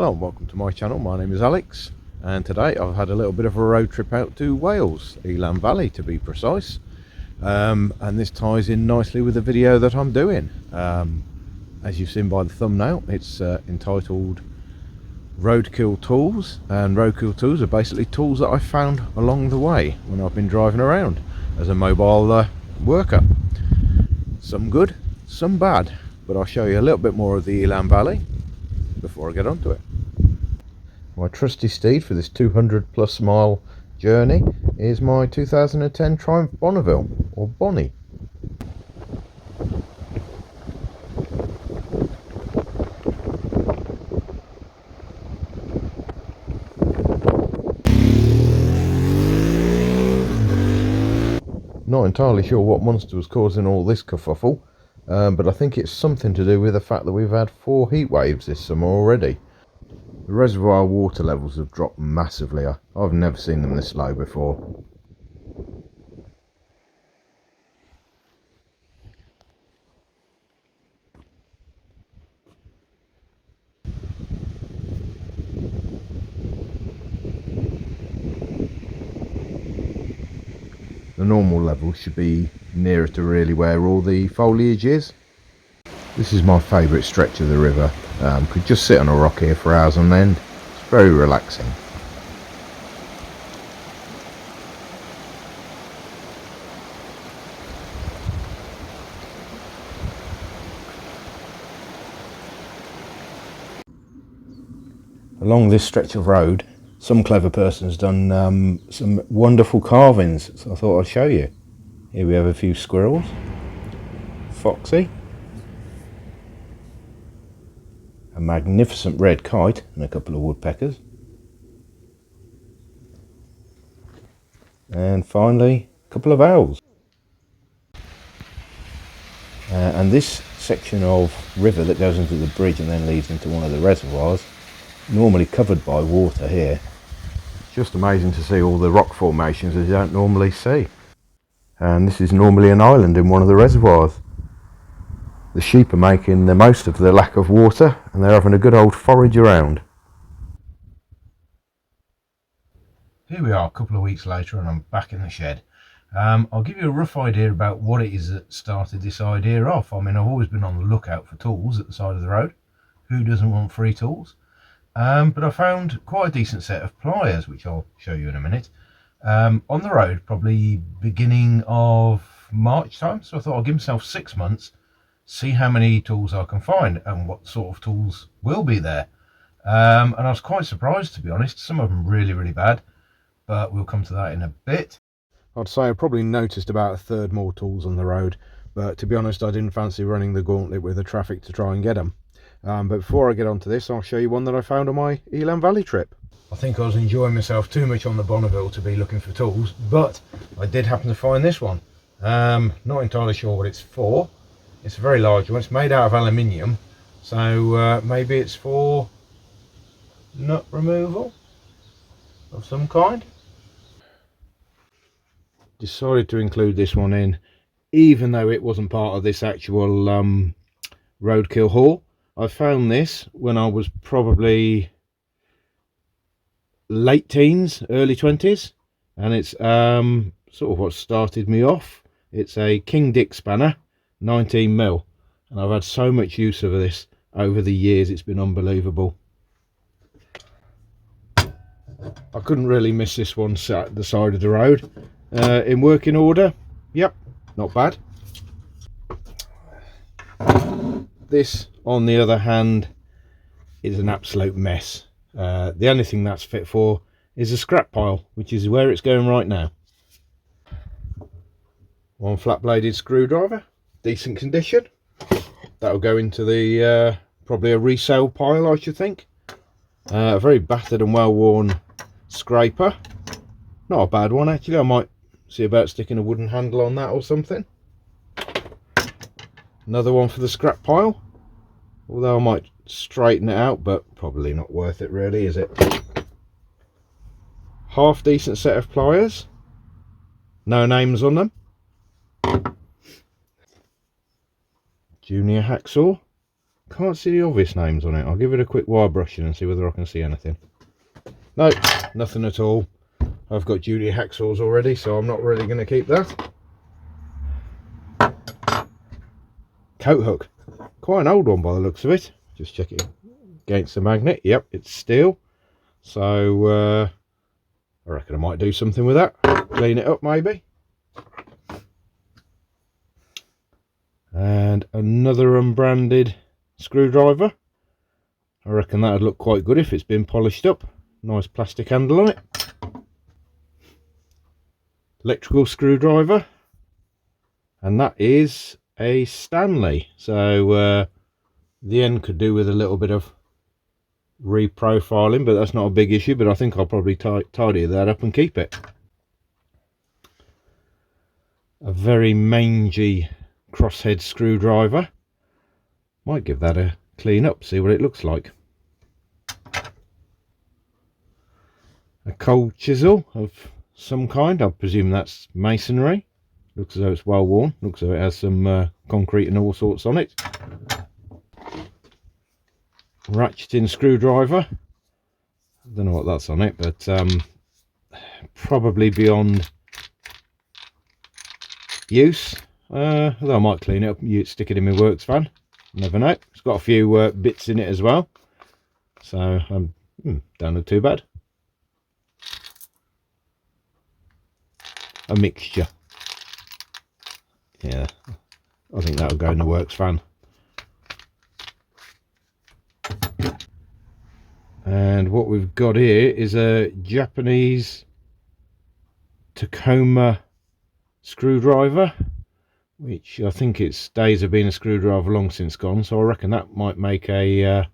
Hello and welcome to my channel. My name is Alex, and today I've had a little bit of a road trip out to Wales, Elan Valley to be precise, and this ties in nicely with the video that I'm doing. As you've seen by the thumbnail, it's entitled Roadkill Tools, and roadkill tools are basically tools that I found along the way when I've been driving around as a mobile worker. Some good, some bad, but I'll show you a little bit more of the Elan Valley before I get onto it. My trusty steed for this 200+ mile journey is my 2010 Triumph Bonneville, or Bonnie. Not entirely sure what monster was causing all this kerfuffle, but I think it's something to do with the fact that we've had 4 heat waves this summer already. The reservoir water levels have dropped massively. I've never seen them this low before. The normal level should be nearer to really where all the foliage is. This is my favourite stretch of the river. Could just sit on a rock here for hours on end. It's very relaxing. Along this stretch of road, some clever person has done some wonderful carvings, so I thought I'd show you. Here we have a few squirrels, foxy, a magnificent red kite and a couple of woodpeckers, and finally a couple of owls. And this section of river that goes into the bridge and then leads into one of the reservoirs, normally covered by water here. It's just amazing to see all the rock formations that you don't normally see. And this is normally an island in one of the reservoirs. The sheep are making the most of the lack of water, and they're having a good old forage around. Here we are a couple of weeks later, and I'm back in the shed. I'll give you a rough idea about what it is that started this idea off. I mean, I've always been on the lookout for tools at the side of the road. Who doesn't want free tools? But I found quite a decent set of pliers, which I'll show you in a minute, on the road, probably beginning of March time. So I thought I'll give myself 6 months, see how many tools I can find and what sort of tools will be there. And I was quite surprised, to be honest. Some of them really bad, but we'll come to that in a bit. I'd say I probably noticed about a third more tools on the road, but to be honest, I didn't fancy running the gauntlet with the traffic to try and get them. But before I get onto this, I'll show you one that I found on my Elan Valley trip. I think I was enjoying myself too much on the Bonneville to be looking for tools, but I did happen to find this one. Not entirely sure what it's for. It's a very large one. It's made out of aluminium, so maybe it's for nut removal of some kind. Decided to include this one in, even though it wasn't part of this actual roadkill haul. I found this when I was probably late teens, early 20s, and it's sort of what started me off. It's a King Dick spanner, 19mm, and I've had so much use of this over the years. It's been unbelievable. I couldn't really miss this one sat at the side of the road, in working order. Yep, not bad. This, on the other hand, is an absolute mess. The only thing that's fit for is a scrap pile, which is where it's going right now. One flat bladed screwdriver, decent condition. That'll go into the probably a resale pile, I should think. A very battered and well worn scraper, not a bad one actually. I might see about sticking a wooden handle on that or something. Another one for the scrap pile, although I might straighten it out, but probably not worth it really, is it? Half decent set of pliers, no names on them. Junior hacksaw, Can't see the obvious names on it. I'll give it a quick wire brushing and see whether I can see anything. No, nothing at all. I've got Judy hacksaws already, so I'm not really going to keep that. Coat hook. Quite an old one by the looks of it. Just check it against the magnet. Yep, it's steel. So I reckon I might do something with that. Clean it up maybe. And another unbranded screwdriver. I reckon that would look quite good if it's been polished up. Nice plastic handle on it. Electrical screwdriver. And that is a Stanley. So the end could do with a little bit of reprofiling, but that's not a big issue. But I think I'll probably tidy that up and keep it. A very mangy crosshead screwdriver. Might give that a clean up, see what it looks like. A cold chisel of some kind. I presume that's masonry. Looks as though it's well worn. Looks as though it has some concrete and all sorts on it. Ratcheting screwdriver. I don't know what that's on it, but probably beyond use. Although I might clean it up and stick it in my works van. Never know. It's got a few bits in it as well, so don't look too bad. A mixture. Yeah, I think that'll go in the works van. And what we've got here is a Japanese Tacoma screwdriver, which I think its days of being a screwdriver long since gone, so I reckon that might make a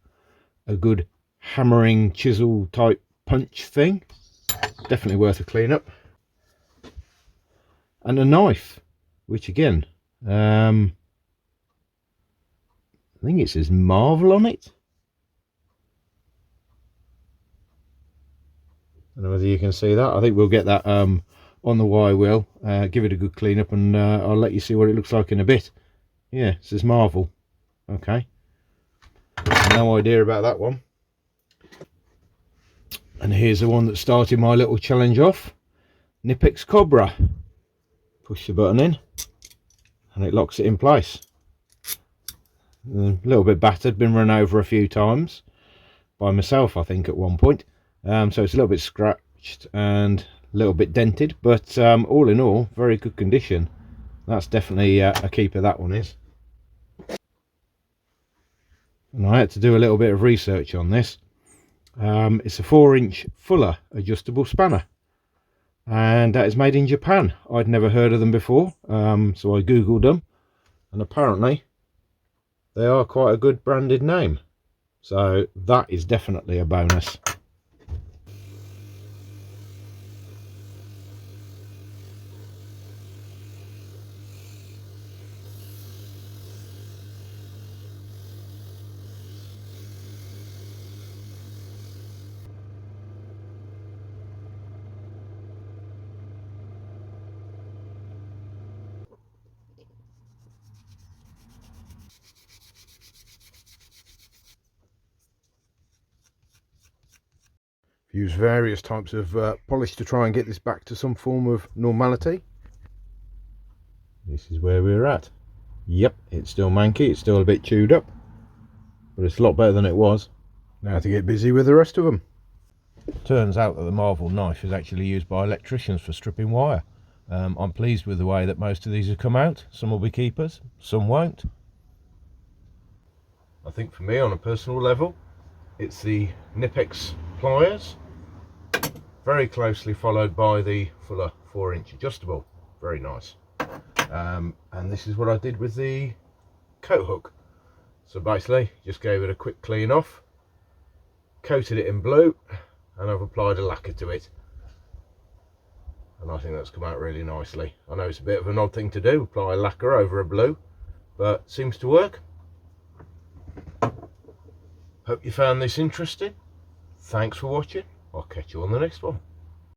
good hammering chisel type punch thing. Definitely worth a clean up. And a knife, which again, I think it says Marvel on it. I don't know whether you can see that. I think we'll get that on the wire wheel, give it a good clean up, and I'll let you see what it looks like in a bit. Yeah, it says Marvel. Okay, no idea about that one. And here's the one that started my little challenge off. Knipex Cobra. Push the button in and it locks it in place. A little bit battered, been run over a few times by myself I think at one point, so it's a little bit scratched and a little bit dented, but all in all very good condition. That's definitely a keeper, that one is. And I had to do a little bit of research on this. It's a 4-inch Fuller adjustable spanner, and that is made in Japan. I'd never heard of them before, so I googled them, and apparently they are quite a good branded name, so that is definitely a bonus. Use various types of polish to try and get this back to some form of normality. This is where we're at. Yep, it's still manky, it's still a bit chewed up, but it's a lot better than it was. Now to get busy with the rest of them. Turns out that the Marvel knife is actually used by electricians for stripping wire. I'm pleased with the way that most of these have come out. Some will be keepers, some won't. I think for me, on a personal level, it's the Knipex pliers, very closely followed by the Fuller 4-inch adjustable. Very nice. And this is what I did with the coat hook. So basically just gave it a quick clean off, coated it in blue, and I've applied a lacquer to it, and I think that's come out really nicely. I know it's a bit of an odd thing to do, apply a lacquer over a blue, but it seems to work. Hope you found this interesting. Thanks for watching. I'll catch you on the next one.